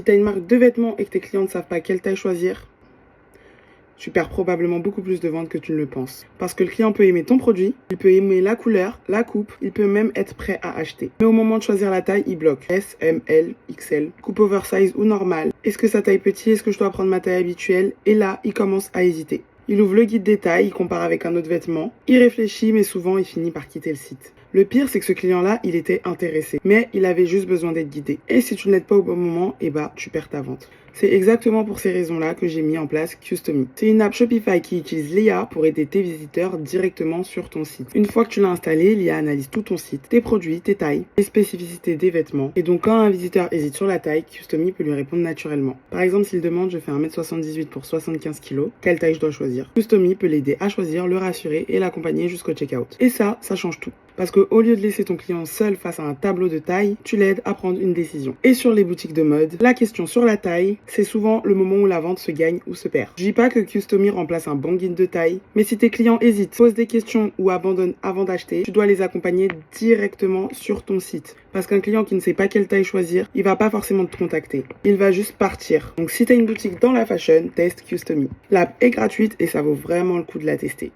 Si tu as une marque de vêtements et que tes clients ne savent pas quelle taille choisir, tu perds probablement beaucoup plus de ventes que tu ne le penses. Parce que le client peut aimer ton produit, il peut aimer la couleur, la coupe, il peut même être prêt à acheter. Mais au moment de choisir la taille, il bloque. S, M, L, XL, coupe oversize ou normale. Est-ce que ça taille petit? Est-ce que je dois prendre ma taille habituelle? Et là, il commence à hésiter. Il ouvre le guide des tailles, il compare avec un autre vêtement, il réfléchit, mais souvent il finit par quitter le site. Le pire, c'est que ce client-là, il était intéressé, mais il avait juste besoin d'être guidé. Et si tu ne l'aides pas au bon moment, tu perds ta vente. C'est exactement pour ces raisons-là que j'ai mis en place Customy. C'est une app Shopify qui utilise l'IA pour aider tes visiteurs directement sur ton site. Une fois que tu l'as installé, l'IA analyse tout ton site, tes produits, tes tailles, les spécificités des vêtements. Et donc quand un visiteur hésite sur la taille, Customy peut lui répondre naturellement. Par exemple, s'il demande « je fais 1m78 pour 75 kg, quelle taille je dois choisir ?» Customy peut l'aider à choisir, le rassurer et l'accompagner jusqu'au checkout. Et ça change tout. Parce qu'au lieu de laisser ton client seul face à un tableau de taille, tu l'aides à prendre une décision. Et sur les boutiques de mode, la question sur la taille, c'est souvent le moment où la vente se gagne ou se perd. Je dis pas que Customy remplace un bon guide de taille, mais si tes clients hésitent, posent des questions ou abandonnent avant d'acheter, tu dois les accompagner directement sur ton site. Parce qu'un client qui ne sait pas quelle taille choisir, il va pas forcément te contacter. Il va juste partir. Donc si tu as une boutique dans la fashion, teste Customy. L'app est gratuite et ça vaut vraiment le coup de la tester.